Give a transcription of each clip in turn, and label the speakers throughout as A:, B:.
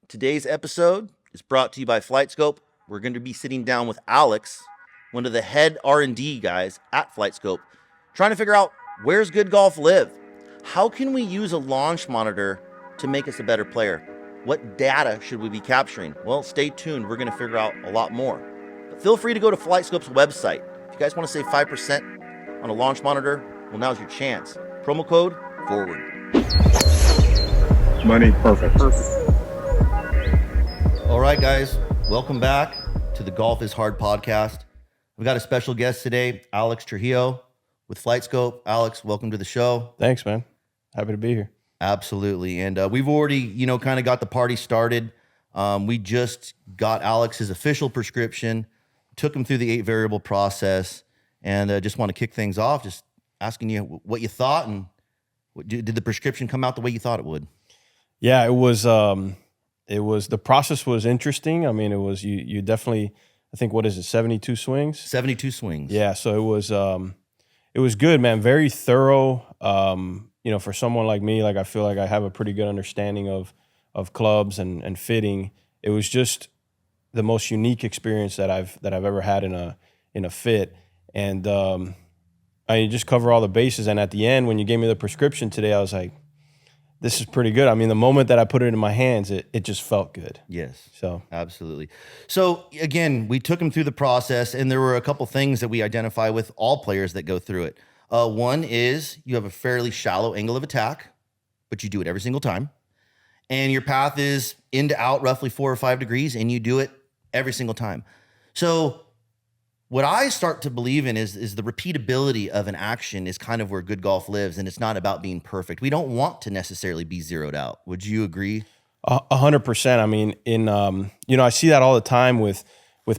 A: Today's episode is brought to you by Flightscope. We're going to be sitting down with Alex, one of the head R&D guys at Flightscope, trying to figure out where's good golf live? How can we use a launch monitor to make us a better player? What data should we be capturing? Well, stay tuned. We're going to figure out a lot more. But feel free to go to Flightscope's website. If you guys want to save 5% on a launch monitor, well, now's your chance. Promo code Foreward.
B: Money, perfect.
A: All right, guys, welcome back to the Golf is Hard podcast. We've got a special guest today, Alex Trujillo with Flightscope. Alex, welcome to the show.
C: Thanks, man. Happy to be here.
A: Absolutely. And we've already, kind of got the party started. We just got Alex's official prescription, took him through the 8 variable process, and just want to kick things off, just asking you what you thought, and did the prescription come out the way you thought it would?
C: Yeah, it was the process was interesting. I mean, it was you definitely, I think, what is it, 72 swings?
A: 72 swings.
C: Yeah, so it was good, man. Very thorough. For someone like me, like I feel like I have a pretty good understanding of clubs and fitting. It was just the most unique experience that I've ever had in a fit. And I just cover all the bases. And at the end, when you gave me the prescription today, I was like, this is pretty good. I mean, the moment that I put it in my hands, it just felt good.
A: Yes.
C: So
A: absolutely. So again, we took him through the process, and there were a couple things that we identify with all players that go through it. One is you have a fairly shallow angle of attack, but you do it every single time. And your path is in to out roughly 4 or 5 degrees, and you do it every single time. So what I start to believe in is the repeatability of an action is kind of where good golf lives, and it's not about being perfect. We don't want to necessarily be zeroed out. Would you agree?
C: 100%. I mean, I see that all the time with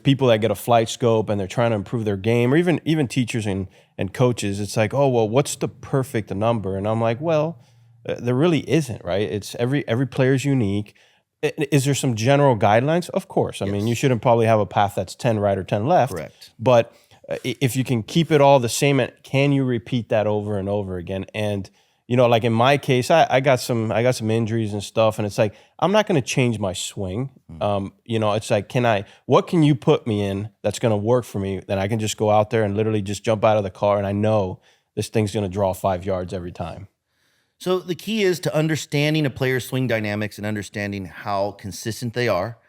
C: people that get a Flightscope and they're trying to improve their game, or even teachers and coaches. It's like, oh, well, what's the perfect number? And I'm like, well, there really isn't, right? It's every player's unique. Is there some general guidelines? Of course. I mean, you shouldn't probably have a path that's 10 right or 10 left.
A: Correct.
C: But if you can keep it all the same, can you repeat that over and over again? And like in my case, I got some injuries and stuff, and it's like I'm not going to change my swing. It's like, what can you put me in that's going to work for me? Then I can just go out there and literally just jump out of the car, and I know this thing's going to draw 5 yards every time.
A: So the key is to understanding a player's swing dynamics and understanding how consistent they are,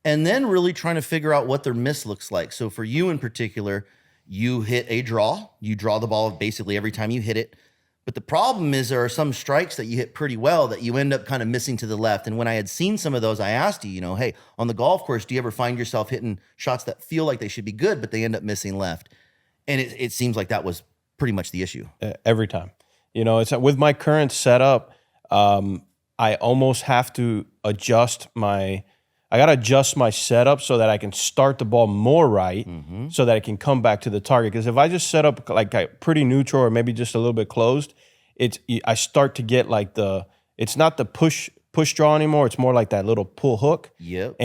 A: and then really trying to figure out what their miss looks like. So for you in particular, you hit a draw. You draw the ball basically every time you hit it. But the problem is there are some strikes that you hit pretty well that you end up kind of missing to the left. And when I had seen some of those, I asked you, hey, on the golf course, do you ever find yourself hitting shots that feel like they should be good, but they end up missing left? And it seems like that was pretty much the issue.
C: Every time. It's with my current setup, I almost have to adjust my setup so that I can start the ball more right, so that I can come back to the target. Because if I just set up like pretty neutral or maybe just a little bit closed, I start to get like it's not the push draw anymore. It's more like that little pull hook.
A: Yep.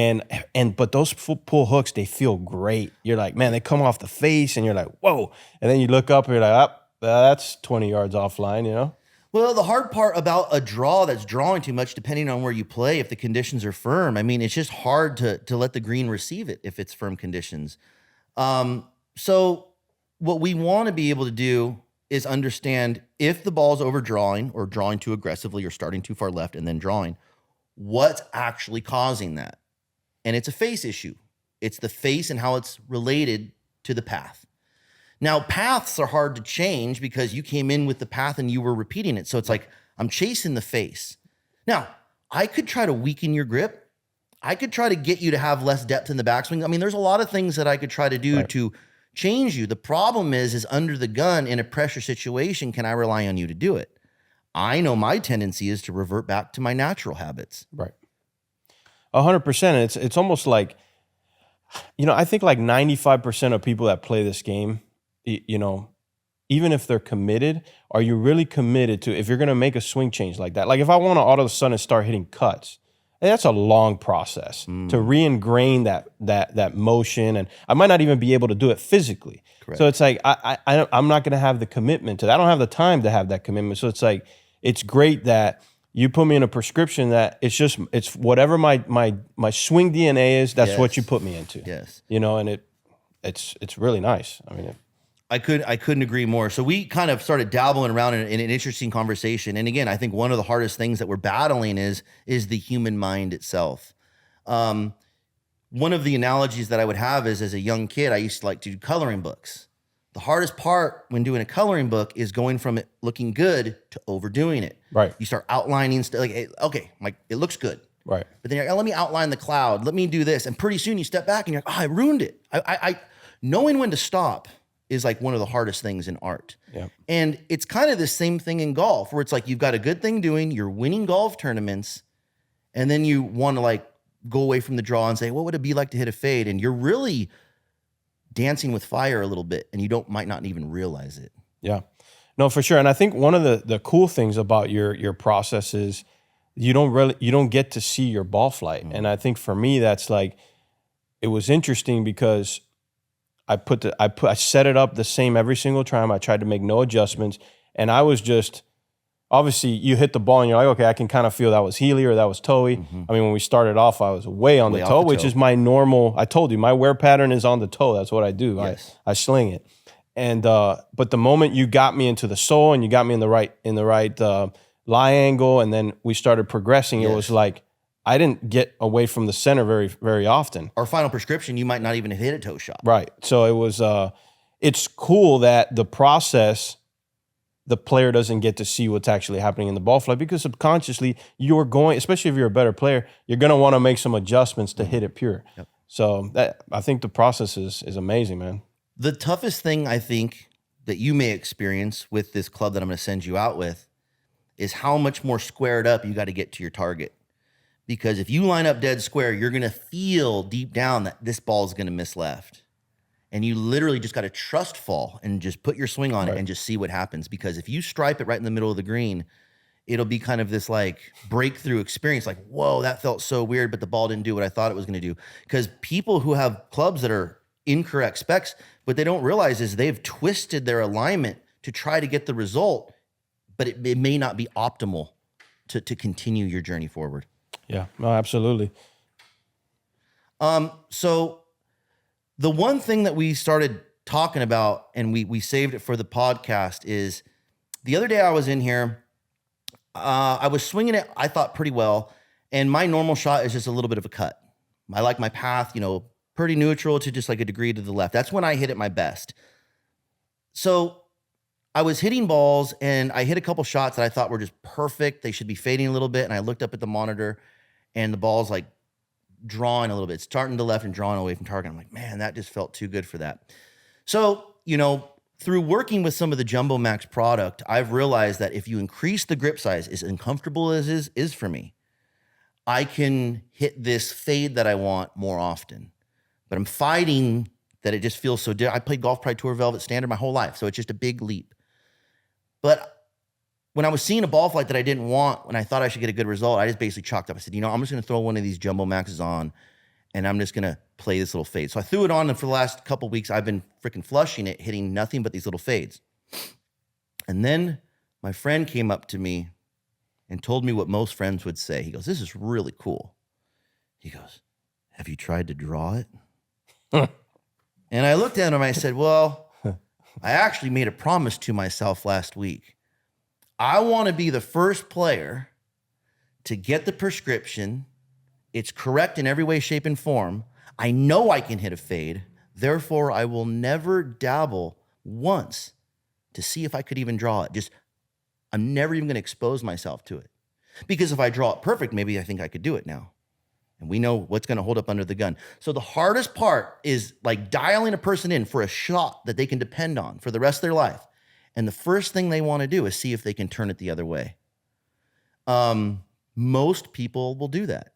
C: But those pull hooks, they feel great. You're like, man, they come off the face, and you're like, whoa. And then you look up, and you're like, that's 20 yards offline,
A: Well, the hard part about a draw that's drawing too much, depending on where you play, if the conditions are firm, I mean, it's just hard to let the green receive it if it's firm conditions. So what we want to be able to do is understand if the ball's overdrawing or drawing too aggressively or starting too far left and then drawing, what's actually causing that? And it's a face issue. It's the face and how it's related to the path. Now, paths are hard to change because you came in with the path and you were repeating it. So it's like, I'm chasing the face. Now, I could try to weaken your grip. I could try to get you to have less depth in the backswing. I mean, there's a lot of things that I could try to do to change you. The problem is under the gun in a pressure situation, can I rely on you to do it? I know my tendency is to revert back to my natural habits.
C: Right. 100%. It's almost like, I think like 95% of people that play this game, even if thre committed, are you really committed to, if you're going to make a swing change like that? Like if I want to all of a sudden start hitting cuts, that's a long process to re-ingrain that motion, and I might not even be able to do it physically. Correct. So it's like I'm not going to have the commitment to that. I don't have the time to have that commitment. So it's like it's great that You put me in a prescription that it's whatever my swing DNA is. That's what you put me into.
A: Yes.
C: You know, and it's really nice. I mean,
A: I couldn't agree more. So we kind of started dabbling around in an interesting conversation. And again, I think one of the hardest things that we're battling is the human mind itself. One of the analogies that I would have is, as a young kid, I used to like to do coloring books. The hardest part when doing a coloring book is going from it looking good to overdoing it.
C: Right.
A: You start outlining stuff like, hey, okay, it looks good.
C: Right.
A: But then you're like, oh, let me outline the cloud. Let me do this. And pretty soon you step back and you're like, oh, I ruined it. I knowing when to stop is like one of the hardest things in art.
C: Yeah.
A: And it's kind of the same thing in golf, where it's like you've got a good thing doing, you're winning golf tournaments, and then you want to like go away from the draw and say, what would it be like to hit a fade? And you're really dancing with fire a little bit, and you might not even realize it.
C: Yeah, no, for sure. And I think one of the cool things about your process is you don't get to see your ball flight. And I think for me, that's like, it was interesting because I set it up the same every single time. I tried to make no adjustments, and I was just, obviously you hit the ball and you're like, okay, I can kind of feel that was heely or that was toey. I mean, when we started off, I was way on the toe, which is my normal. I told you my wear pattern is on the toe. That's what I do.
A: Yes.
C: I sling it. And but the moment you got me into the sole and you got me in the right lie angle, and then we started progressing, it was like I didn't get away from the center very, very often.
A: Our final prescription, you might not even have hit a toe shot.
C: Right. So it was. It's cool that the process, the player doesn't get to see what's actually happening in the ball flight, because subconsciously you're going, especially if you're a better player, you're going to want to make some adjustments to hit it pure.
A: Yep.
C: So I think the process is amazing, man.
A: The toughest thing I think that you may experience with this club that I'm going to send you out with is how much more squared up you got to get to your target. Because if you line up dead square, you're going to feel deep down that this ball is going to miss left. And you literally just got to trust fall and just put your swing on it and just see what happens. Because if you stripe it right in the middle of the green, it'll be kind of this like breakthrough experience. Like, whoa, that felt so weird, but the ball didn't do what I thought it was going to do. Because people who have clubs that are incorrect specs, what they don't realize is they've twisted their alignment to try to get the result, but it may not be optimal to continue your journey forward.
C: Yeah, no, absolutely.
A: So the one thing that we started talking about, and we saved it for the podcast, is the other day I was in here, I was swinging it, I thought, pretty well, and my normal shot is just a little bit of a cut. I like my path, pretty neutral to just like a degree to the left. That's when I hit it my best. So I was hitting balls, and I hit a couple shots that I thought were just perfect. They should be fading a little bit, and I looked up at the monitor, and the ball's like drawing a little bit, starting to left and drawing away from target. I'm like, man, that just felt too good for that. So, through working with some of the Jumbo Max product, I've realized that if you increase the grip size, as uncomfortable as is for me, I can hit this fade that I want more often. But I'm fighting that it just feels so different. I played Golf Pride Tour Velvet Standard my whole life, so it's just a big leap. But when I was seeing a ball flight that I didn't want, when I thought I should get a good result, I just basically chalked up. I said, I'm just going to throw one of these Jumbo Maxes on, and I'm just going to play this little fade. So I threw it on, and for the last couple of weeks, I've been freaking flushing it, hitting nothing but these little fades. And then my friend came up to me and told me what most friends would say. He goes, this is really cool. He goes, have you tried to draw it? And I looked at him, and I said, well, I actually made a promise to myself last week. I want to be the first player to get the prescription. It's correct in every way, shape, and form. I know I can hit a fade. Therefore, I will never dabble once to see if I could even draw it. I'm never even going to expose myself to it. Because if I draw it perfect, maybe I think I could do it now. And we know what's going to hold up under the gun. So the hardest part is like dialing a person in for a shot that they can depend on for the rest of their life. And the first thing they want to do is see if they can turn it the other way. Most people will do that.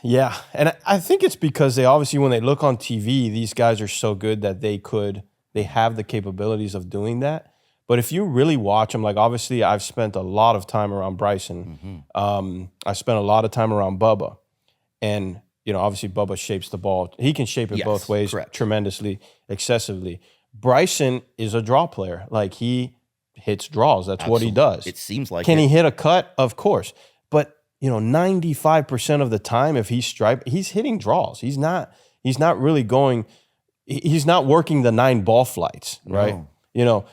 C: Yeah. And I think it's because they obviously, when they look on TV, these guys are so good that they have the capabilities of doing that. But if you really watch them, like obviously I've spent a lot of time around Bryson. I spent a lot of time around Bubba. And, obviously Bubba shapes the ball. He can shape it both ways,
A: correct.
C: Tremendously, excessively. Bryson is a draw player. Like he hits draws. That's what he does.
A: It seems like
C: Can he hit a cut? Of course. But, 95% of the time, if he's he's hitting draws. He's not really going, he's not working the 9 ball flights, right?
A: No.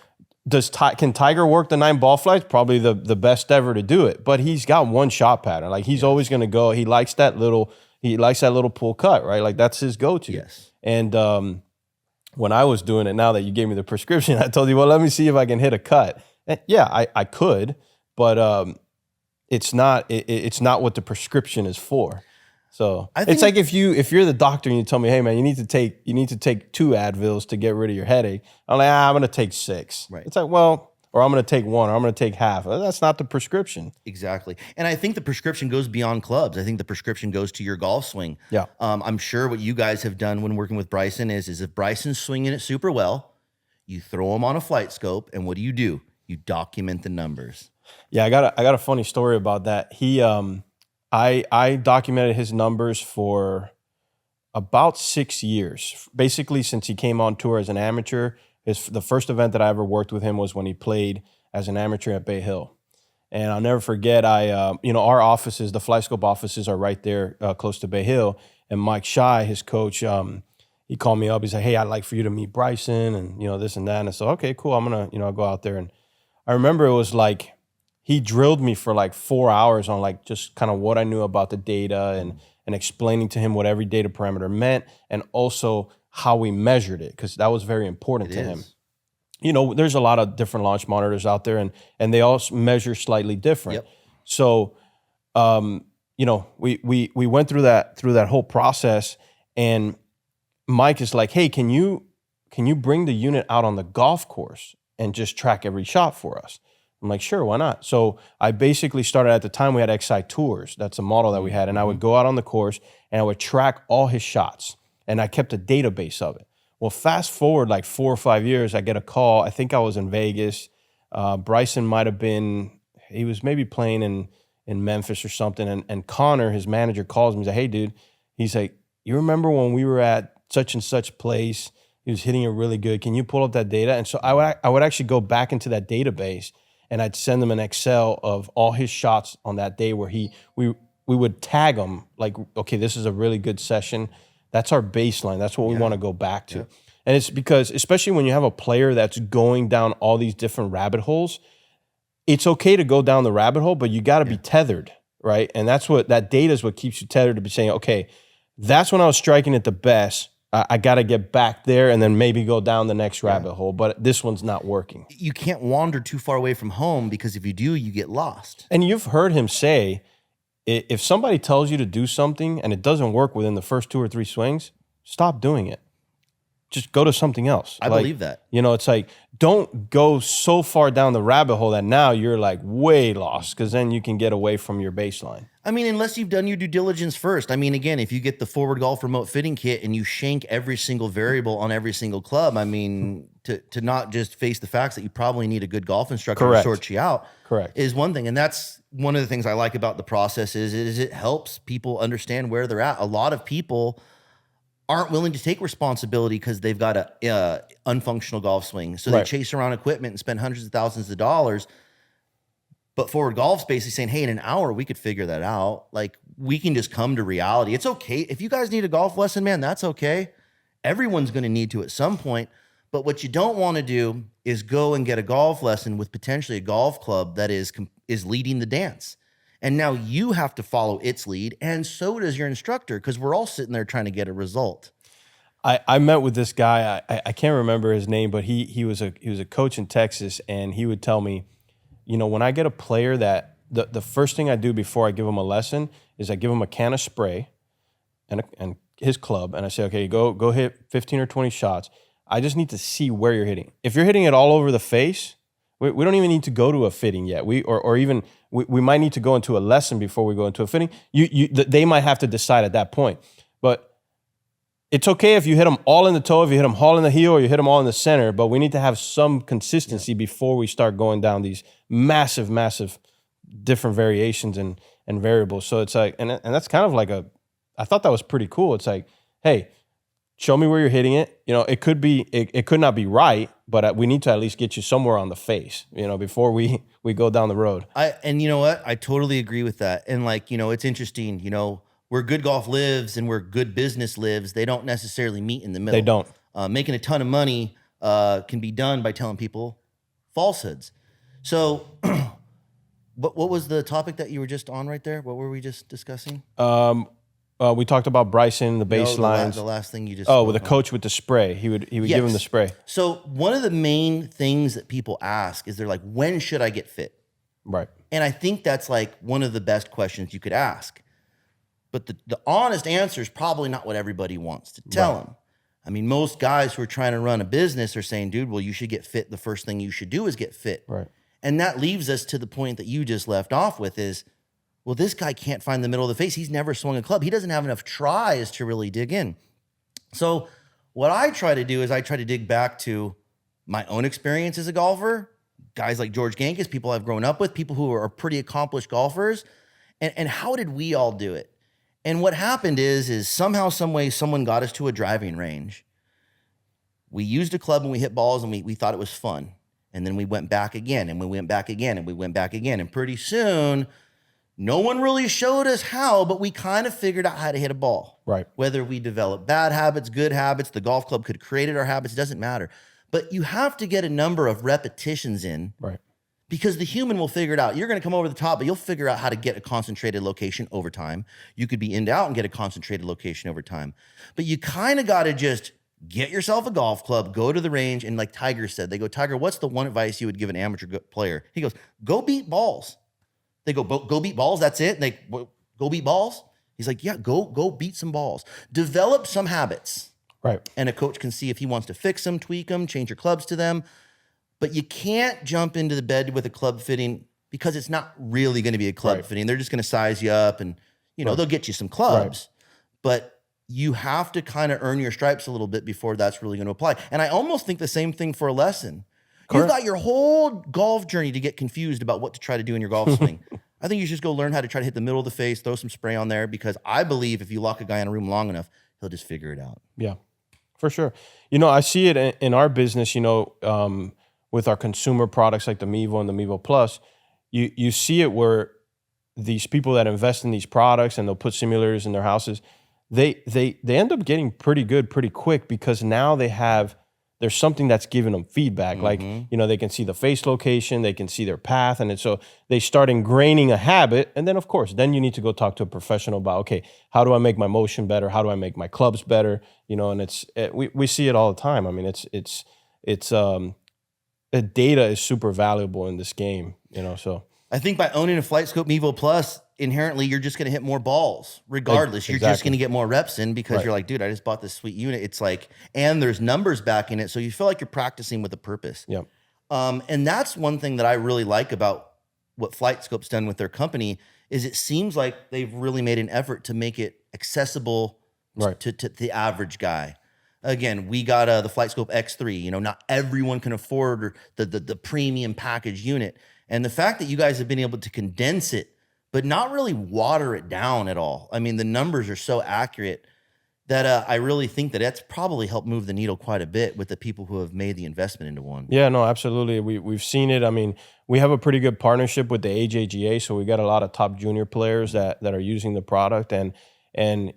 C: Can Tiger work the 9 ball flights? Probably the best ever to do it. But he's got one shot pattern. Like he's always going to go. He likes that little pull cut, right? Like that's his go-to.
A: Yes.
C: And when I was doing it, now that you gave me the prescription, I told you, well, let me see if I can hit a cut. And yeah, I could, but it's not what the prescription is for. So it's like if you're the doctor and you tell me, hey man, you need to take 2 Advils to get rid of your headache. I'm like, I'm gonna take 6.
A: Right.
C: It's like, well, or I'm gonna take 1, or I'm gonna take half. That's not the prescription.
A: Exactly. And I think the prescription goes beyond clubs. I think the prescription goes to your golf swing.
C: Yeah.
A: I'm sure what you guys have done when working with Bryson is if Bryson's swinging it super well, you throw him on a Flightscope, and what do? You document the numbers.
C: Yeah, I got a funny story about that. He I documented his numbers for about 6 years, basically since he came on tour as an amateur. The first event that I ever worked with him was when he played as an amateur at Bay Hill. And I'll never forget, our offices, the Flightscope offices are right there close to Bay Hill. And Mike Shy, his coach, he called me up. He said, hey, I'd like for you to meet Bryson and, this and that. And I said, okay, cool. I'm going to, go out there. And I remember it was like, he drilled me for like 4 hours on like just kind of what I knew about the data and explaining to him what every data parameter meant and also how we measured it, because that was very important to him. There's a lot of different launch monitors out there and they all measure slightly different.
A: Yep.
C: So, we went through that whole process, and Mike is like, hey, can you bring the unit out on the golf course and just track every shot for us? I'm like, sure, why not? So I basically started, at the time we had XI Tours. That's a model that we had. And I would go out on the course and I would track all his shots. And I kept a database of it. Well, fast forward like 4 or 5 years, I get a call. I think I was in Vegas. Bryson might have been, he was maybe playing in Memphis or something. And Connor, his manager, calls me and says, hey, dude, he's like, you remember when we were at such and such place? He was hitting it really good. Can you pull up that data? And so I would actually go back into that database, and I'd send them an Excel of all his shots on that day where we would tag him like, okay, this is a really good session. That's our baseline. That's what we want to go back to. Yeah. And it's because, especially when you have a player that's going down all these different rabbit holes, it's okay to go down the rabbit hole, but you got to be tethered, right? And that data is what keeps you tethered to be saying, okay, that's when I was striking it the best. I got to get back there and then maybe go down the next rabbit hole, but this one's not working.
A: You can't wander too far away from home, because if you do, you get lost.
C: And you've heard him say, if somebody tells you to do something and it doesn't work within the first 2 or 3 swings, stop doing it. Just go to something else.
A: I believe that.
C: It's like, don't go so far down the rabbit hole that now you're like way lost, because then you can get away from your baseline.
A: I mean, unless you've done your due diligence first. I mean, again, if you get the Foreward Golf remote fitting kit and you shank every single variable on every single club, I mean, to not just face the facts that you probably need a good golf instructor to sort you out.
C: Correct.
A: Is one thing. And that's one of the things I like about the process is it helps people understand where they're at. A lot of people aren't willing to take responsibility because they've got a unfunctional golf swing. So they chase around equipment and spend hundreds of thousands of dollars. But Foreward Golf's basically saying, hey, in an hour, we could figure that out. Like, we can just come to reality. It's okay. If you guys need a golf lesson, man, that's okay. Everyone's going to need to at some point. But what you don't want to do is go and get a golf lesson with potentially a golf club that is leading the dance. And now you have to follow its lead, and so does your instructor, because we're all sitting there trying to get a result.
C: I met with this guy. I can't remember his name, but he was a coach in Texas, and he would tell me, when I get a player that the first thing I do before I give him a lesson is I give him a can of spray and his club, and I say, okay, go hit 15 or 20 shots. I just need to see where you're hitting. If you're hitting it all over the face, we don't even need to go to a fitting yet. We might need to go into a lesson before we go into a fitting. They might have to decide at that point. But it's okay if you hit them all in the toe, if you hit them all in the heel, or you hit them all in the center. But we need to have some consistency before we start going down these massive, massive different variations and variables. So it's like, and that's kind of like I thought that was pretty cool. It's like, hey, show me where you're hitting it. It could not be right, but we need to at least get you somewhere on the face, before we go down the road.
A: And you know what? I totally agree with that. And it's interesting, where good golf lives and where good business lives, they don't necessarily meet in the middle.
C: They don't.
A: Making a ton of money can be done by telling people falsehoods. So what was the topic that you were just on right there? What were we just discussing?
C: We talked about Bryson, the baselines.
A: The last thing you just
C: with the coach with the spray. He would give him the spray.
A: So one of the main things that people ask is they're like, when should I get fit?
C: Right.
A: And I think that's like one of the best questions you could ask. But the honest answer is probably not what everybody wants to tell them. I mean, most guys who are trying to run a business are saying, dude, well, you should get fit. The first thing you should do is get fit.
C: Right.
A: And that leaves us to the point that you just left off with is, well, this guy can't find the middle of the face. He's never swung a club. He doesn't have enough tries to really dig in. So what I try to do is I try to dig back to my own experience as a golfer, guys like George Gankis, people I've grown up with, people who are pretty accomplished golfers, and how did we all do it? And what happened is somehow, some way, someone got us to a driving range. We used a club and we hit balls and we thought it was fun. And then we went back again and we went back again and we went back again. And pretty soon, no one really showed us how, but we kind of figured out how to hit a ball.
C: Right.
A: Whether we developed bad habits, good habits, the golf club could have created our habits, it doesn't matter. But you have to get a number of repetitions in.
C: Right.
A: Because the human will figure it out. You're going to come over the top, but you'll figure out how to get a concentrated location over time. You could be in to out and get a concentrated location over time. But you kind of got to just get yourself a golf club, go to the range, and like Tiger said, they go, Tiger, what's the one advice you would give an amateur player? He goes, go beat balls. They go beat balls, that's it? And they go beat balls? He's like, yeah, go beat some balls. Develop some habits.
C: Right.
A: And a coach can see if he wants to fix them, tweak them, change your clubs to them. But you can't jump into the bed with a club fitting because it's not really going to be a club fitting. They're just going to size you up and, they'll get you some clubs. But you have to kind of earn your stripes a little bit before that's really going to apply. And I almost think the same thing for a lesson. Correct. You've got your whole golf journey to get confused about what to try to do in your golf swing. I think you should just go learn how to try to hit the middle of the face, throw some spray on there, because I believe if you lock a guy in a room long enough, he'll just figure it out.
C: Yeah, for sure. I see it in our business, with our consumer products like the Mevo and the Mevo Plus, you see it where these people that invest in these products and they'll put simulators in their houses, they end up getting pretty good pretty quick because now there's something that's giving them feedback. Mm-hmm. Like, they can see the face location, they can see their path. And so they start ingraining a habit. And then, of course, then you need to go talk to a professional about, okay, how do I make my motion better? How do I make my clubs better? And we see it all the time. I mean, the data is super valuable in this game, so.
A: I think by owning a Flightscope Mevo Plus, inherently, you're just going to hit more balls regardless. Exactly. You're just going to get more reps in because you're like, dude, I just bought this sweet unit. It's like, and there's numbers backing it. So you feel like you're practicing with a purpose.
C: Yep.
A: And that's one thing that I really like about what Flightscope's done with their company is it seems like they've really made an effort to make it accessible to the average guy. Again, we got the Flightscope X3. Not everyone can afford the premium package unit. And the fact that you guys have been able to condense it, but not really water it down at all. I mean, the numbers are so accurate that I really think that that's probably helped move the needle quite a bit with the people who have made the investment into one.
C: Yeah, no, absolutely. We've seen it. I mean, we have a pretty good partnership with the AJGA, so we got a lot of top junior players that are using the product, and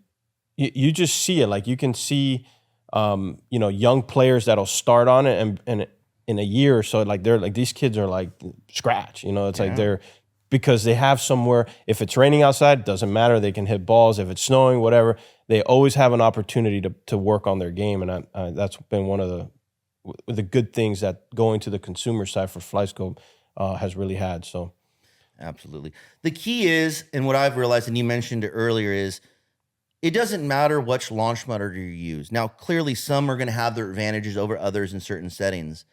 C: you just see it. Like you can see, young players that'll start on it and in a year or so, like they're like, these kids are like scratch, it's like they're, because they have somewhere, if it's raining outside, doesn't matter. They can hit balls. If it's snowing, whatever, they always have an opportunity to work on their game. And that's been one of the good things that going to the consumer side for Flightscope has really had. So.
A: Absolutely. The key is, and what I've realized, and you mentioned it earlier, is it doesn't matter which launch monitor you use. Now, clearly some are going to have their advantages over others in certain settings.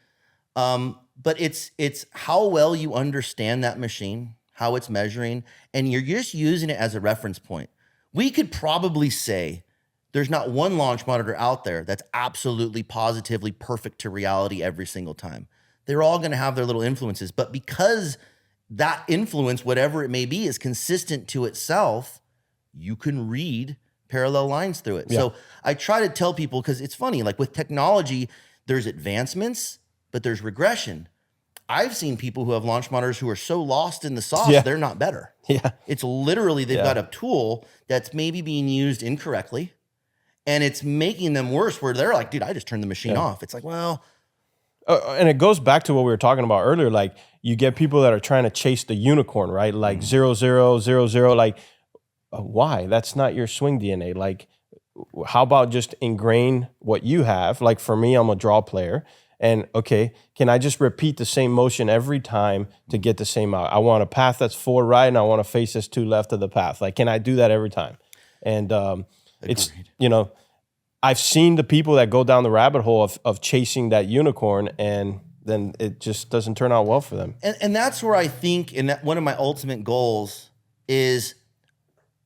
A: But it's how well you understand that machine, how it's measuring, and you're just using it as a reference point. We could probably say there's not one launch monitor out there that's absolutely positively perfect to reality every single time. They're all going to have their little influences, but because that influence, whatever it may be, is consistent to itself, you can read parallel lines through it.
C: Yeah.
A: So I try to tell people, because it's funny, like with technology, there's advancements, but there's regression. I've seen people who have launch monitors who are so lost in the sauce,
C: Yeah.
A: they're not better.
C: Yeah.
A: It's literally they've got a tool that's maybe being used incorrectly, and it's making them worse, where they're like, dude, I just turned the machine off. It's like, well,
C: and it goes back to what we were talking about earlier. Like, you get people that are trying to chase the unicorn, right? Like 0-0-0-0. Like, why? That's not your swing DNA. Like, how about just ingrain what you have? Like, for me, I'm a draw player. And okay, can I just repeat the same motion every time to get the same out? I want a path that's 4 right, and I want to face this 2 left of the path. Like, can I do that every time? And it's, I've seen the people that go down the rabbit hole of chasing that unicorn, and then it just doesn't turn out well for them.
A: And that's where I think, and that one of my ultimate goals is,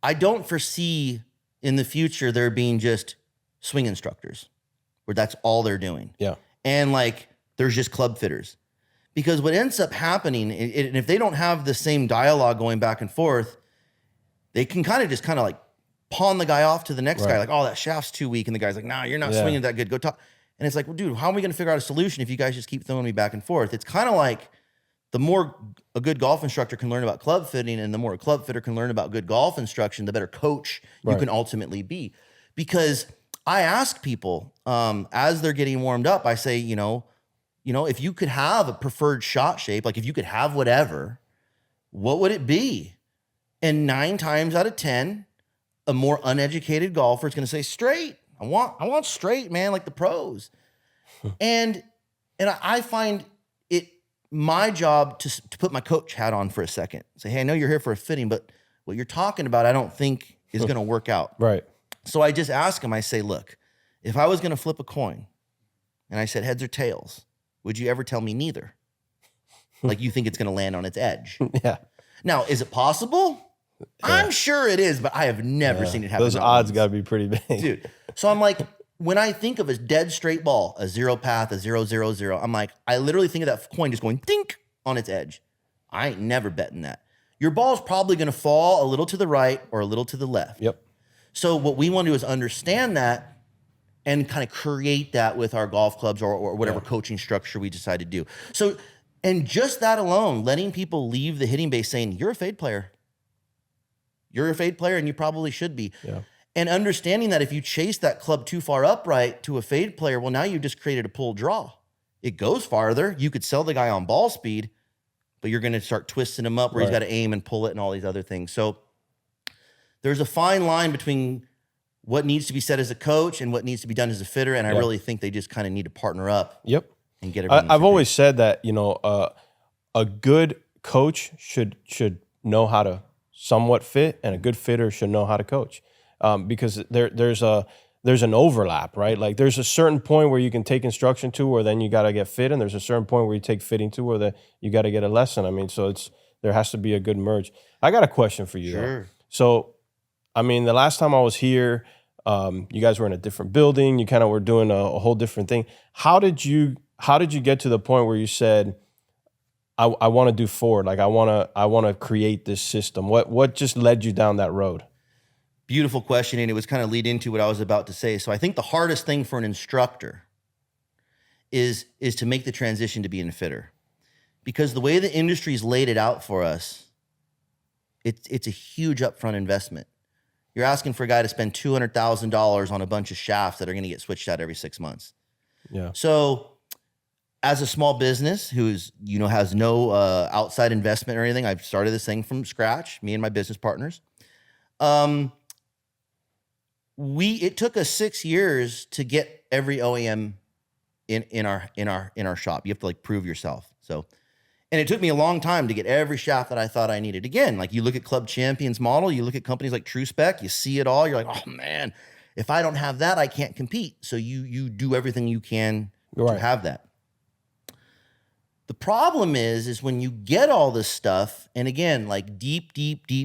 A: I don't foresee in the future there being just swing instructors where that's all they're doing.
C: Yeah.
A: And like, there's just club fitters. Because what ends up happening, and if they don't have the same dialogue going back and forth, they can kind of like pawn the guy off to the next guy. Like, oh, that shaft's too weak. And the guy's like, nah, you're not swinging that good. Go talk. And it's like, well, dude, how are we going to figure out a solution if you guys just keep throwing me back and forth? It's kind of like, the more a good golf instructor can learn about club fitting, and the more a club fitter can learn about good golf instruction, the better coach you can ultimately be. Because I ask people, as they're getting warmed up, I say, if you could have a preferred shot shape, like if you could have whatever, what would it be? And 9 times out of 10, a more uneducated golfer is going to say straight. I want straight, man, like the pros. and I find it my job to put my coach hat on for a second. Say, hey, I know you're here for a fitting, but what you're talking about, I don't think is going to work out.
C: Right.
A: So I just ask him, I say, look, if I was going to flip a coin and I said heads or tails, would you ever tell me neither? Like, you think it's going to land on its edge.
C: Yeah.
A: Now, is it possible? Yeah. I'm sure it is, but I have never seen it happen.
C: Those odds got to be pretty big.
A: Dude. So I'm like, when I think of a dead straight ball, a 0 path, a 0-0-0, I'm like, I literally think of that coin just going dink on its edge. I ain't never betting that. Your ball's probably going to fall a little to the right or a little to the left.
C: Yep.
A: So what we want to do is understand that and kind of create that with our golf clubs or whatever coaching structure we decide to do. So, and just that alone, letting people leave the hitting base saying, you're a fade player. You're a fade player, and you probably should be.
C: Yeah.
A: And understanding that if you chase that club too far upright to a fade player, well, now you've just created a pull draw. It goes farther. You could sell the guy on ball speed, but you're going to start twisting him up where he's got to aim and pull it and all these other things. So there's a fine line between what needs to be said as a coach and what needs to be done as a fitter. And I really think they just kind of need to partner up.
C: Yep.
A: And get everything.
C: I've always said that, a good coach should know how to somewhat fit, and a good fitter should know how to coach. Because there's an overlap, right? Like, there's a certain point where you can take instruction to, where then you got to get fit, and there's a certain point where you take fitting to, where you got to get a lesson. I mean, so there has to be a good merge. I got a question for you.
A: Sure.
C: Though. So, I mean, the last time I was here, you guys were in a different building. You kind of were doing a whole different thing. How did you get to the point where you said, I want to do Foreward, like I want to create this system? What just led you down that road?
A: Beautiful question, and it was kind of lead into what I was about to say. So I think the hardest thing for an instructor is to make the transition to being a fitter, because the way the industry's laid it out for us, it's a huge upfront investment. You're asking for a guy to spend $200,000 on a bunch of shafts that are going to get switched out every 6 months. Yeah. So as a small business who's has no outside investment or anything, I've started this thing from scratch. Me and my business partners. It took us 6 years to get every OEM in our shop. You have to like prove yourself. So, and it took me a long time to get every shaft that I thought I needed. Again, like you look at Club Champions model, you look at companies like True Spec, you see it all. You're like, oh man, if I don't have that, I can't compete. So you do everything you can to have that. The problem is when you get all this stuff, and again, like deep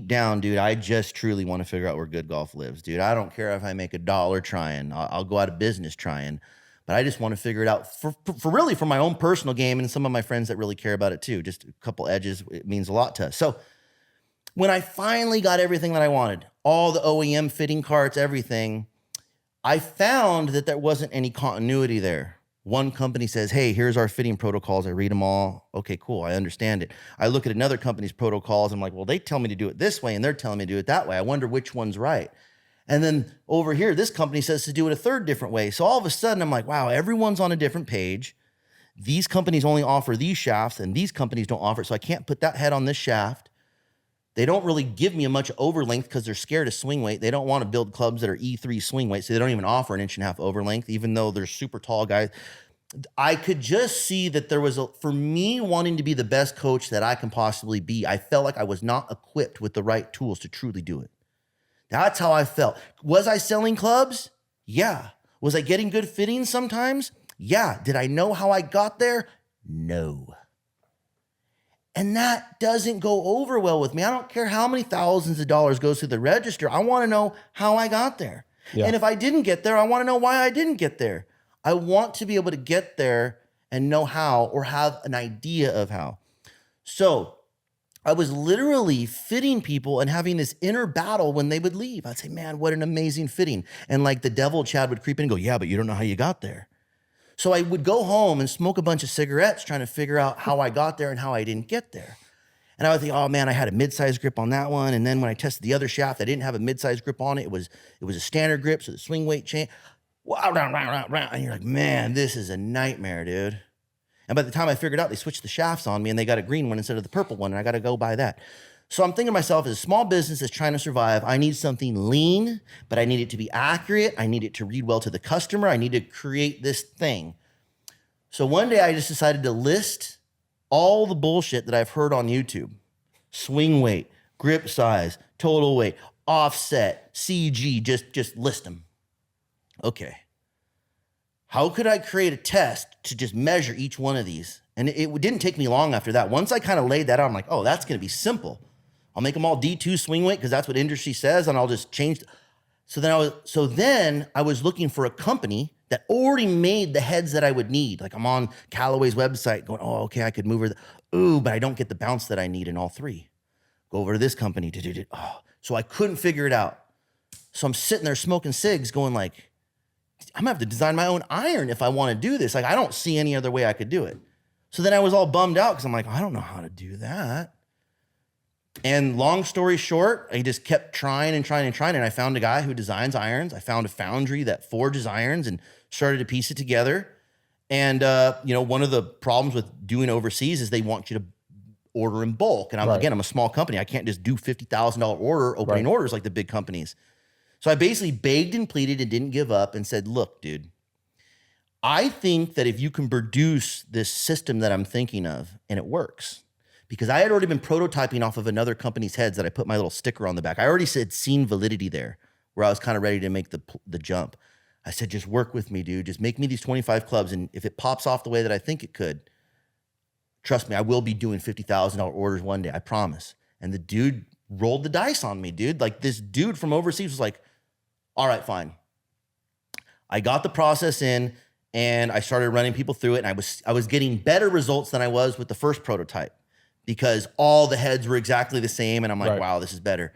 A: down, dude, I just truly want to figure out where good golf lives, dude. I don't care if I make $1 trying. I'll go out of business trying, but I just want to figure it out for really for my own personal game and some of my friends that really care about it too. Just a couple edges, it means a lot to us. So when I finally got everything that I wanted, all the OEM fitting carts, everything. I found that there wasn't any continuity there. One company says, hey, here's our fitting protocols. I read them all. Okay, cool. I understand it. I look at another company's protocols. I'm like, well, they tell me to do it this way and they're telling me to do it that way. I wonder which one's right. And then over here, this company says to do it a third different way. So all of a sudden I'm like, wow, everyone's on a different page. These companies only offer these shafts and these companies don't offer it. So I can't put that head on this shaft. They don't really give me a much over length because they're scared of swing weight. They don't want to build clubs that are E3 swing weight, so they don't even offer an 1.5 inch over length, even though they're super tall guys. I could just see that there was for me wanting to be the best coach that I can possibly be, I felt like I was not equipped with the right tools to truly do it. That's how I felt. Was I selling clubs? Yeah. Was I getting good fittings sometimes? Yeah. Did I know how I got there? No. And that doesn't go over well with me. I don't care how many thousands of dollars goes through the register. I want to know how I got there. Yeah. And if I didn't get there, I want to know why I didn't get there. I want to be able to get there and know how, or have an idea of how. So I was literally fitting people and having this inner battle when they would leave. I'd say, man, what an amazing fitting. And like the devil Chad would creep in and go, yeah, but you don't know how you got there. So I would go home and smoke a bunch of cigarettes trying to figure out how I got there and how I didn't get there. And I would think, oh man, I had a mid-size grip on that one. And then when I tested the other shaft, I didn't have a mid-size grip on it. It was a standard grip, so the swing weight change. And you're like, man, this is a nightmare, dude. And by the time I figured out, they switched the shafts on me and they got a green one instead of the purple one. And I got to go buy that. So I'm thinking to myself, as a small business that's trying to survive, I need something lean, but I need it to be accurate. I need it to read well to the customer. I need to create this thing. So one day I just decided to list all the bullshit that I've heard on YouTube. Swing weight, grip size, total weight, offset, CG, just list them. Okay. How could I create a test to just measure each one of these? And it didn't take me long after that. Once I kind of laid that out, I'm like, oh, that's going to be simple. I'll make them all D2 swing weight because that's what industry says, and I'll just change. So then I was looking for a company that already made the heads that I would need. Like I'm on Callaway's website going, oh, okay, I could move her. Ooh, but I don't get the bounce that I need in all three. Go over to this company. Oh. So I couldn't figure it out. So I'm sitting there smoking cigs going like, I'm gonna have to design my own iron if I want to do this. Like I don't see any other way I could do it. So then I was all bummed out because I'm like, I don't know how to do that. And long story short, I just kept trying. And I found a guy who designs irons. I found a foundry that forges irons and started to piece it together. And, one of the problems with doing overseas is they want you to order in bulk. And I'm a small company. I can't just do $50,000 opening orders like the big companies. So I basically begged and pleaded and didn't give up and said, look, dude, I think that if you can produce this system that I'm thinking of and it works, because I had already been prototyping off of another company's heads that I put my little sticker on the back. I already said seen validity there where I was kind of ready to make the jump. I said, just work with me, dude. Just make me these 25 clubs. And if it pops off the way that I think it could, trust me, I will be doing $50,000 orders one day. I promise. And the dude rolled the dice on me, dude. Like this dude from overseas was like, all right, fine. I got the process in and I started running people through it. And I was getting better results than I was with the first prototype because all the heads were exactly the same. And I'm like, wow, this is better.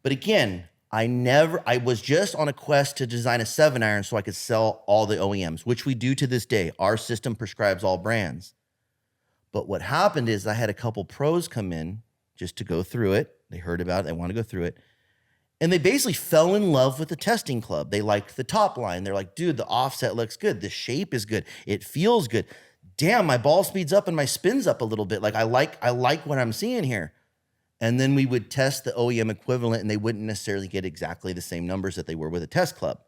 A: But again, I was just on a quest to design a 7-iron so I could sell all the OEMs, which we do to this day. Our system prescribes all brands. But what happened is I had a couple pros come in just to go through it. They heard about it. They want to go through it. And they basically fell in love with the testing club. They liked the top line. They're like, dude, the offset looks good. The shape is good. It feels good. Damn, my ball speed's up and my spin's up a little bit. Like I like what I'm seeing here. And then we would test the OEM equivalent and they wouldn't necessarily get exactly the same numbers that they were with a test club.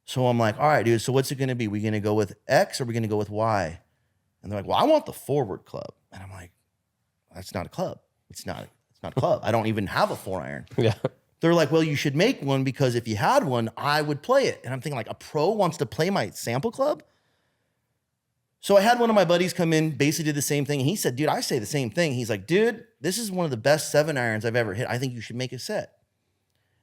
A: So I'm like, all right, dude, so what's it going to be? We going to go with X or are we going to go with Y? And they're like, well, I want the Foreward club. And I'm like, that's not a club. It's not a club. I don't even have a 4-iron. Yeah. They're like, well, you should make one because if you had one, I would play it. And I'm thinking like a pro wants to play my sample club? So I had one of my buddies come in, basically did the same thing. And he said, dude, I say the same thing. He's like, dude, this is one of the best 7-irons I've ever hit. I think you should make a set.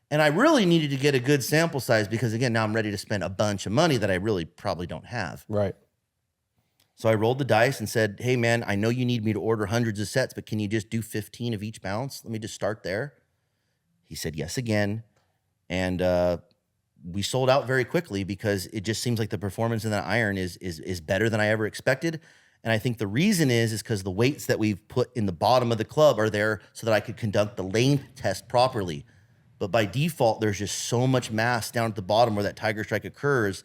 A: And I really needed to get a good sample size because again, now I'm ready to spend a bunch of money that I really probably don't have.
C: Right.
A: So I rolled the dice and said, hey man, I know you need me to order hundreds of sets, but can you just do 15 of each bounce? Let me just start there. He said yes again. And we sold out very quickly because it just seems like the performance in that iron is better than I ever expected. And I think the reason is because the weights that we've put in the bottom of the club are there so that I could conduct the length test properly. But by default, there's just so much mass down at the bottom where that tiger strike occurs.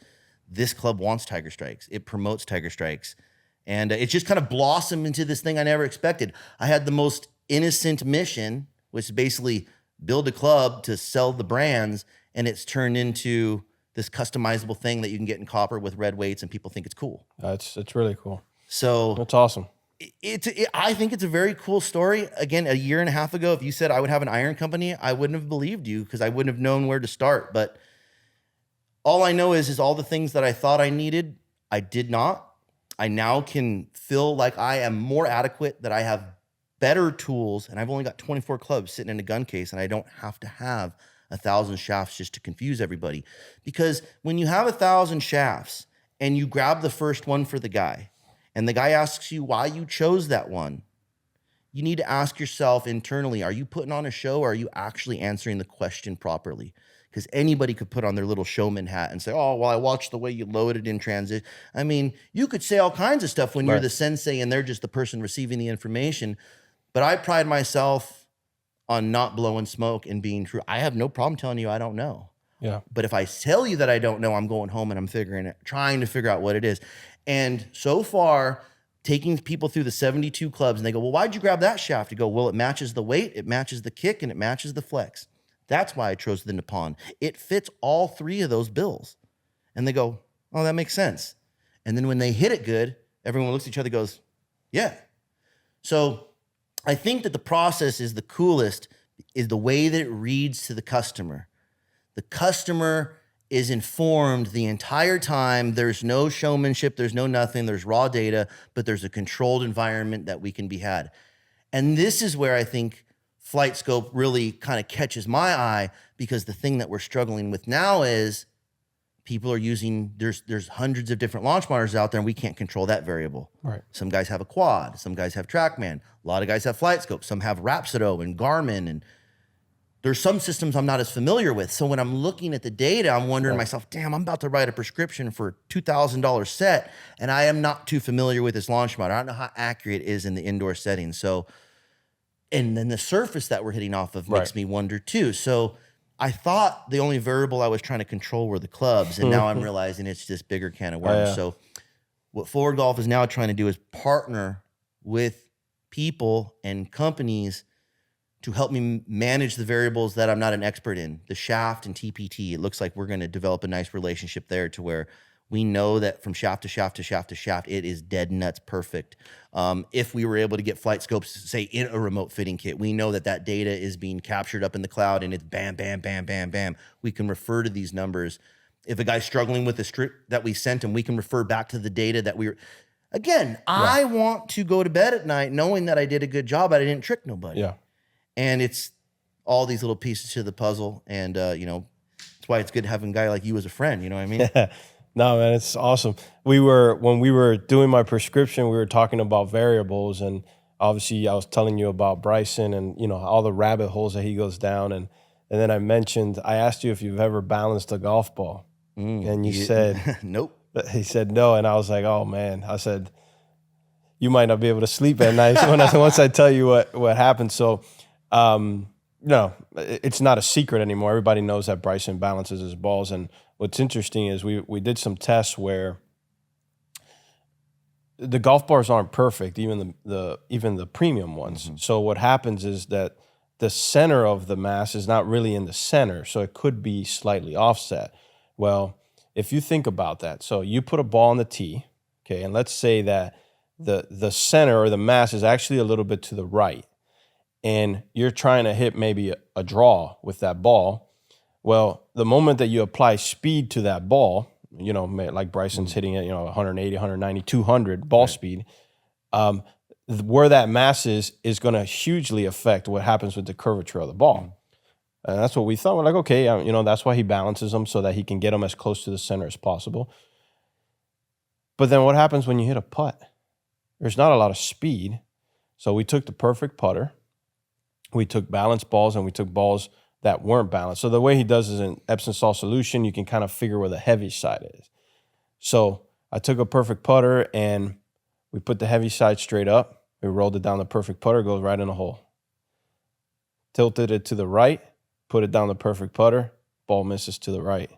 A: This club wants tiger strikes. It promotes tiger strikes. And it just kind of blossomed into this thing I never expected. I had the most innocent mission, which is basically build a club to sell the brands, and it's turned into this customizable thing that you can get in copper with red weights, and people think it's cool.
C: It's really cool.
A: So
C: that's awesome.
A: I think it's a very cool story. Again, a year and a half ago, if you said I would have an iron company, I wouldn't have believed you because I wouldn't have known where to start. But all I know is all the things that I thought I needed, I did not. I now can feel like I am more adequate, that I have better tools, and I've only got 24 clubs sitting in a gun case, and I don't have to have 1,000 shafts just to confuse everybody. Because when you have 1,000 shafts and you grab the first one for the guy, and the guy asks you why you chose that one, you need to ask yourself internally, are you putting on a show or are you actually answering the question properly? Because anybody could put on their little showman hat and say, oh, well, I watched the way you loaded in transit. I mean, you could say all kinds of stuff when you're the sensei and they're just the person receiving the information. But I pride myself on not blowing smoke and being true. I have no problem telling you I don't know.
C: Yeah.
A: But if I tell you that I don't know, I'm going home and I'm trying to figure out what it is. And so far, taking people through the 72 clubs, and they go, well, why'd you grab that shaft? You go, well, it matches the weight, it matches the kick, and it matches the flex. That's why I chose the Nippon. It fits all three of those bills. And they go, oh, that makes sense. And then when they hit it good, everyone looks at each other and goes, yeah. So I think that the process is the coolest, is the way that it reads to the customer. The customer is informed the entire time. There's no showmanship, there's no nothing, there's raw data, but there's a controlled environment that we can be had. And this is where I think Flightscope really kind of catches my eye, because the thing that we're struggling with now is people are using, there's hundreds of different launch monitors out there, and we can't control that variable.
C: Right.
A: Some guys have a quad, some guys have TrackMan, a lot of guys have Flightscope, some have Rhapsodo and Garmin, and there's some systems I'm not as familiar with. So when I'm looking at the data, I'm wondering to myself, damn, I'm about to write a prescription for a $2,000 set, and I am not too familiar with this launch monitor. I don't know how accurate it is in the indoor setting. So, and then the surface that we're hitting off of makes me wonder too. So I thought the only variable I was trying to control were the clubs, and now I'm realizing it's this bigger can of worms. So what Forward Golf is now trying to do is partner with people and companies to help me manage the variables that I'm not an expert in, the shaft and TPT. It looks like we're going to develop a nice relationship there to where we know that from shaft to shaft to shaft to shaft, it is dead nuts perfect. If we were able to get Flightscopes, say, in a remote fitting kit, we know that that data is being captured up in the cloud, and it's bam, bam, bam, bam, bam. We can refer to these numbers. If a guy's struggling with the strip that we sent him, we can refer back to the data that we were. Again, I want to go to bed at night knowing that I did a good job, but I didn't trick nobody.
C: Yeah.
A: And it's all these little pieces to the puzzle. And, you know, that's why it's good having a guy like you as a friend. You know what I mean?
C: No, man, it's awesome. When we were doing my prescription, we were talking about variables. And obviously I was telling you about Bryson and, you know, all the rabbit holes that he goes down. And then I asked you if you've ever balanced a golf ball. And you said,
A: nope.
C: He said no. And I was like, oh, man. I said, you might not be able to sleep at night once I tell you what happened. So, no, it's not a secret anymore. Everybody knows that Bryson balances his balls. And what's interesting is we did some tests where the golf bars aren't perfect, even the premium ones. So what happens is that the center of the mass is not really in the center, so it could be slightly offset. Well, if you think about that, so you put a ball on the tee, okay, and let's say that the center or the mass is actually a little bit to the right, and you're trying to hit maybe a draw with that ball. Well, the moment that you apply speed to that ball, you know, like Bryson's hitting it, you know, 180, 190, 200 ball speed, where that mass is going to hugely affect what happens with the curvature of the ball. And that's what we thought. We're like, okay, you know, that's why he balances them, so that he can get them as close to the center as possible. But then what happens when you hit a putt? There's not a lot of speed. So we took the perfect putter. We took balanced balls, and we took balls that weren't balanced. So the way he does is in Epsom salt solution, you can kind of figure where the heavy side is. So I took a perfect putter and we put the heavy side straight up. We rolled it down the perfect putter, goes right in the hole. Tilted it to the right, put it down the perfect putter, ball misses to the right.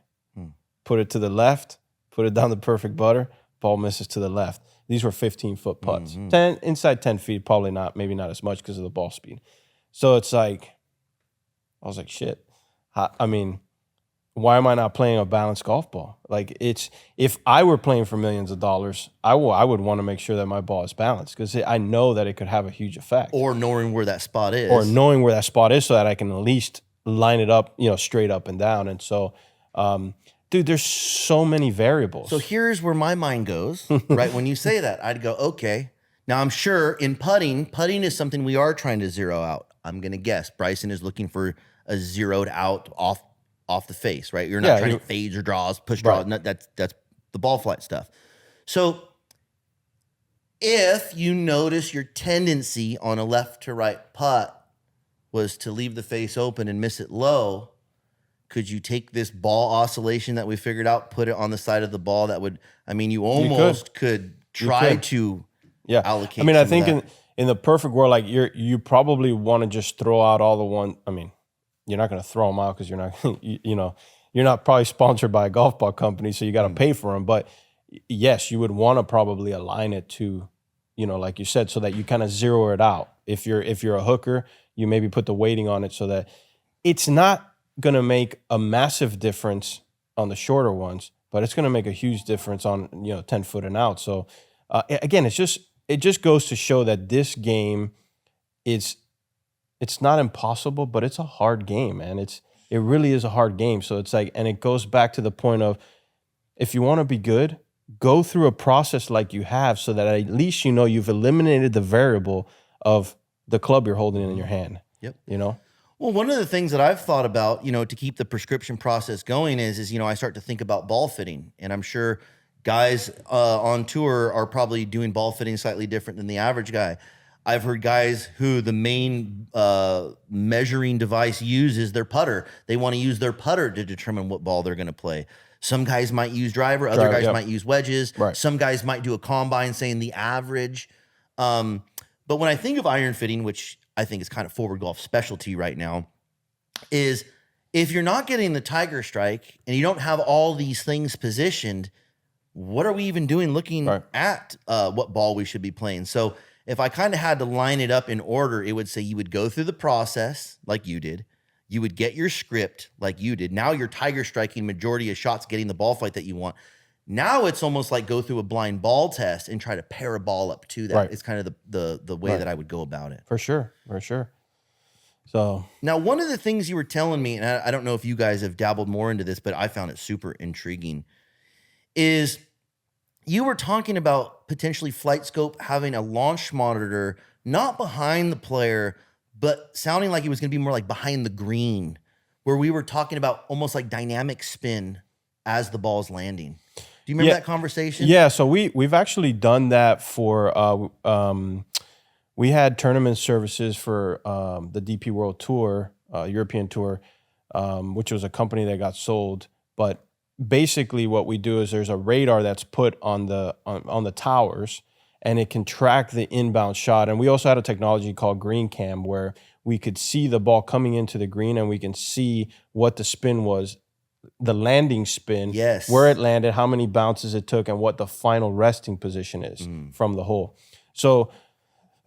C: Put it to the left, put it down the perfect putter, ball misses to the left. These were 15-foot putts. 10 inside 10 feet, probably not, maybe not as much because of the ball speed. So it's like, I was like, shit. I mean, why am I not playing a balanced golf ball? Like, it's, if I were playing for millions of dollars, I would want to make sure that my ball is balanced because I know that it could have a huge effect.
A: Or knowing where that spot is.
C: Or knowing where that spot is so that I can at least line it up, straight up and down. And so, dude, there's so many variables.
A: So here's where my mind goes, right? When you say that, I'd go, okay. Now, I'm sure in putting is something we are trying to zero out. I'm going to guess Bryson is looking for a zeroed out off the face, right? You're not trying to fades or draws, push draws. Right. That's the ball flight stuff. So if you notice your tendency on a left to right putt was to leave the face open and miss it low, could you take this ball oscillation that we figured out, put it on the side of the ball that would, I mean, you almost could try to allocate.
C: I mean, I think in the perfect world, like you probably want to just throw out all the one. I mean, you're not going to throw them out because you're not, you're not probably sponsored by a golf ball company, so you got to pay for them. But yes, you would want to probably align it to, like you said, so that you kind of zero it out. If you're a hooker, you maybe put the weighting on it so that it's not going to make a massive difference on the shorter ones, but it's going to make a huge difference on 10 foot and out. So again, it just goes to show that this game it's not impossible, but it's a hard game, man. It really is a hard game. So it's like, and it goes back to the point of, if you want to be good, go through a process like you have so that at least you've eliminated the variable of the club you're holding in your hand.
A: Yep.
C: Well,
A: one of the things that I've thought about, to keep the prescription process going is I start to think about ball fitting, and I'm sure guys on tour are probably doing ball fitting slightly different than the average guy. I've heard guys who the main measuring device uses their putter. They want to use their putter to determine what ball they're going to play. Some guys might use driver. Other guys might use wedges. Right. Some guys might do a combine saying the average. But when I think of iron fitting, which I think is kind of forward golf specialty right now, is if you're not getting the tiger strike and you don't have all these things positioned, what are we even doing looking at what ball we should be playing? So if I kind of had to line it up in order, it would say you would go through the process like you did. You would get your script like you did. Now you're tiger striking majority of shots, getting the ball flight that you want. Now it's almost like go through a blind ball test and try to pair a ball up to that. Right. It's kind of the way that I would go about it.
C: For sure. So
A: now one of the things you were telling me, and I don't know if you guys have dabbled more into this, but I found it super intriguing, is you were talking about potentially Flightscope having a launch monitor, not behind the player, but sounding like it was going to be more like behind the green, where we were talking about almost like dynamic spin as the ball's landing. Do you remember that conversation?
C: Yeah, so we've actually done that for we had tournament services for the DP World Tour, European Tour, which was a company that got sold. But basically what we do is there's a radar that's put on the towers, and it can track the inbound shot. And we also had a technology called Green Cam where we could see the ball coming into the green, and we can see what the spin was, the landing spin, where it landed, how many bounces it took, and what the final resting position is from the hole. So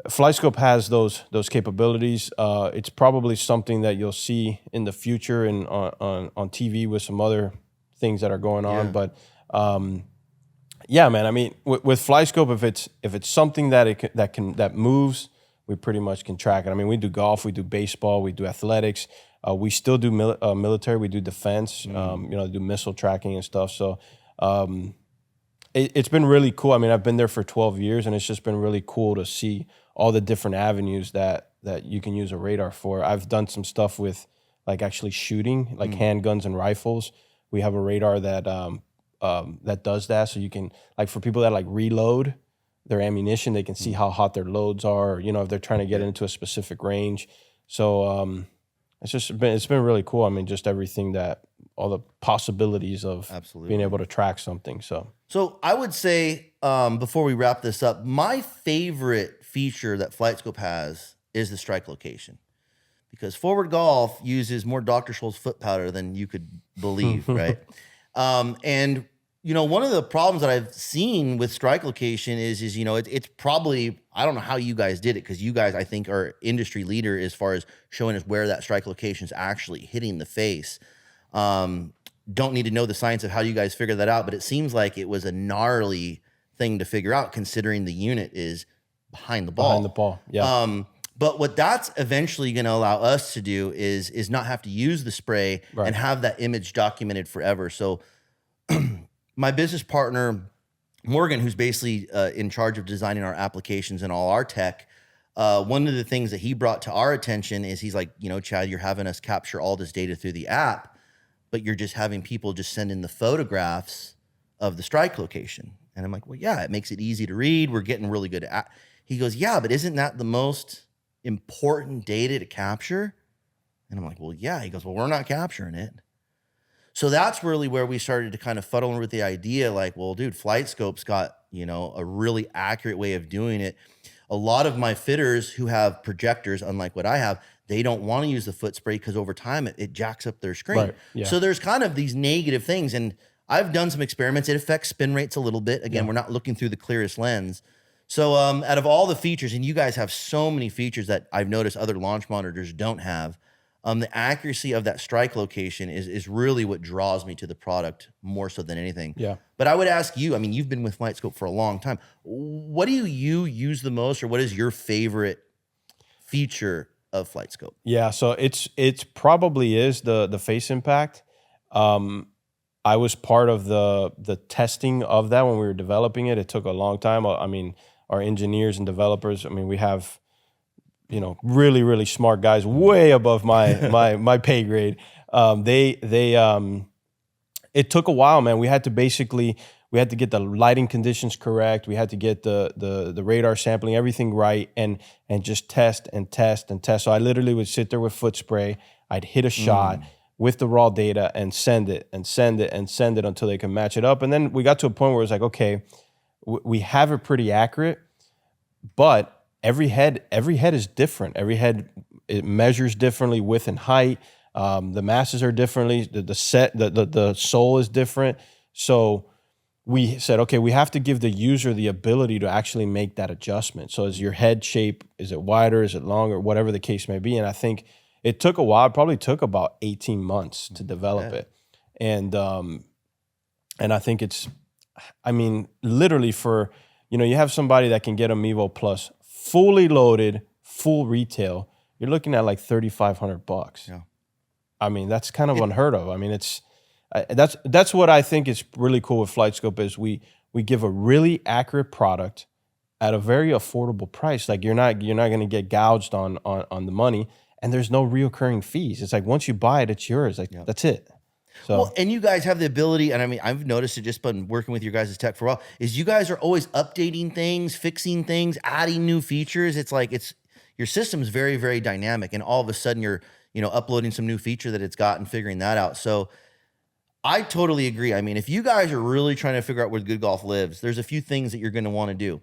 C: Flightscope has those capabilities. It's probably something that you'll see in the future and on TV with some other things that are going on. But yeah, man. I mean, with Flightscope, if it's something that moves, we pretty much can track it. I mean, we do golf, we do baseball, we do athletics. We still do military. We do defense. Do missile tracking and stuff. So it's been really cool. I mean, I've been there for 12 years, and it's just been really cool to see all the different avenues that you can use a radar for. I've done some stuff with like actually shooting, like handguns and rifles. We have a radar that that does that, so you can, like, for people that like reload their ammunition, they can see how hot their loads are. If they're trying to get into a specific range. So it's been really cool. I mean, just everything all the possibilities of
A: Absolutely.
C: being able to track something.
A: So I would say, before we wrap this up, my favorite feature that Flightscope has is the strike location, because Forward Golf uses more Dr. Scholl's foot powder than you could believe, right? And one of the problems that I've seen with strike location is it's probably, I don't know how you guys did it, because you guys, I think, are industry leader as far as showing us where that strike location is actually hitting the face. Don't need to know the science of how you guys figured that out, but it seems like it was a gnarly thing to figure out, considering the unit is behind the ball.
C: Behind the ball, yeah.
A: But what that's eventually going to allow us to do is not have to use the spray and have that image documented forever. So my business partner, Morgan, who's basically in charge of designing our applications and all our tech, one of the things that he brought to our attention is he's like, Chad, you're having us capture all this data through the app, but you're just having people just send in the photographs of the strike location. And I'm like, well, yeah, it makes it easy to read. We're getting really good at. He goes, yeah, but isn't that the most important data to capture? And I'm like, well, yeah. He goes, well, we're not capturing it. So that's really where we started to kind of fuddle with the idea, like, well, dude, Flightscope's got, a really accurate way of doing it. A lot of my fitters who have projectors, unlike what I have, they don't want to use the foot spray because over time it jacks up their screen.
C: Right, yeah.
A: So there's kind of these negative things. And I've done some experiments. It affects spin rates a little bit. Again, we're not looking through the clearest lens. So out of all the features, and you guys have so many features that I've noticed other launch monitors don't have, the accuracy of that strike location is really what draws me to the product more so than anything.
C: Yeah.
A: But I would ask you, I mean, you've been with Flightscope for a long time. What do you use the most, or what is your favorite feature of Flightscope?
C: Yeah, so it's probably is the face impact. I was part of the testing of that when we were developing it. It took a long time. I mean, our engineers and developers, I mean, we have really, really smart guys way above my pay grade. It took a while, man. We had to get the lighting conditions correct. We had to get the radar sampling, everything right, and just test and test and test. So I literally would sit there with foot spray. I'd hit a shot with the raw data and send it and send it and send it until they can match it up. And then we got to a point where it was like, okay, we have it pretty accurate, but every head is different. Every head, it measures differently, width and height. The masses are differently. The sole is different. So we said, okay, we have to give the user the ability to actually make that adjustment. So is your head shape, is it wider, is it longer, whatever the case may be. And I think it took a while. It probably took about 18 months to develop it. And I think literally for, you have somebody that can get a Mevo Plus fully loaded, full retail, you're looking at like $3,500.
A: Yeah.
C: I mean, that's kind of unheard of. I mean, that's what I think is really cool with Flightscope is we give a really accurate product at a very affordable price. Like you're not going to get gouged on the money, and there's no reoccurring fees. It's like once you buy it, it's yours. Like that's it. So,
A: well, and you guys have the ability, and I mean, I've noticed it just been working with your guys' tech for a while, is you guys are always updating things, fixing things, adding new features. It's like your system is very, very dynamic, and all of a sudden you're, uploading some new feature that it's got and figuring that out. So I totally agree. I mean, if you guys are really trying to figure out where good golf lives, there's a few things that you're going to want to do.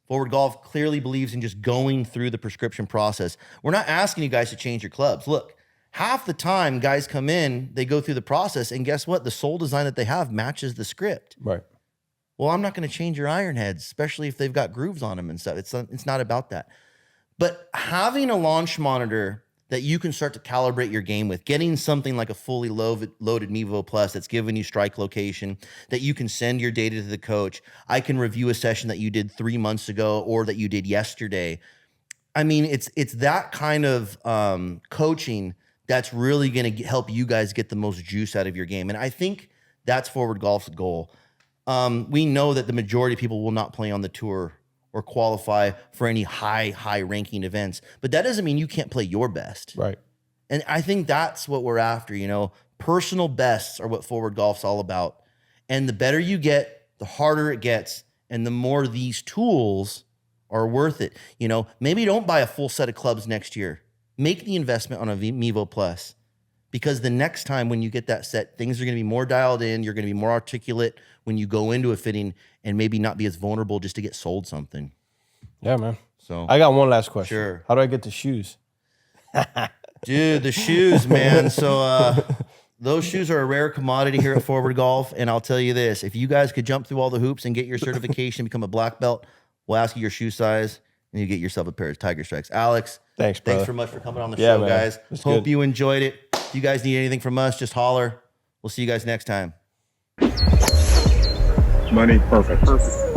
A: Forward Golf clearly believes in just going through the prescription process. We're not asking you guys to change your clubs. Look, half the time guys come in, they go through the process, and guess what? The sole design that they have matches the script.
C: Right.
A: Well, I'm not going to change your iron heads, especially if they've got grooves on them and stuff. It's not about that. But having a launch monitor that you can start to calibrate your game with, getting something like a fully loaded Mevo Plus that's giving you strike location, that you can send your data to the coach. I can review a session that you did 3 months ago or that you did yesterday. I mean, it's that kind of coaching that's really going to help you guys get the most juice out of your game. And I think that's Forward Golf's goal. We know that the majority of people will not play on the tour or qualify for any high ranking events, but that doesn't mean you can't play your best.
C: Right.
A: And I think that's what we're after. Personal bests are what Forward Golf's all about. And the better you get, the harder it gets, and the more these tools are worth it. Maybe don't buy a full set of clubs next year. make the investment on a Mevo Plus, because the next time when you get that set, things are going to be more dialed in. You're going to be more articulate when you go into a fitting, and maybe not be as vulnerable just to get sold something.
C: Yeah, man.
A: So
C: I got one last question.
A: Sure.
C: How do I get the shoes?
A: Dude, the shoes, man. So those shoes are a rare commodity here at Foreward Golf. And I'll tell you this, if you guys could jump through all the hoops and get your certification, become a black belt, we'll ask you your shoe size, and you get yourself a pair of Tiger Strikes. Alex,
C: Thanks, brother.
A: thanks so much for coming on the show,
C: man.
A: guys.
C: That's
A: Hope
C: good.
A: you enjoyed it. If you guys need anything from us, just holler. We'll see you guys next time.
B: Money, perfect.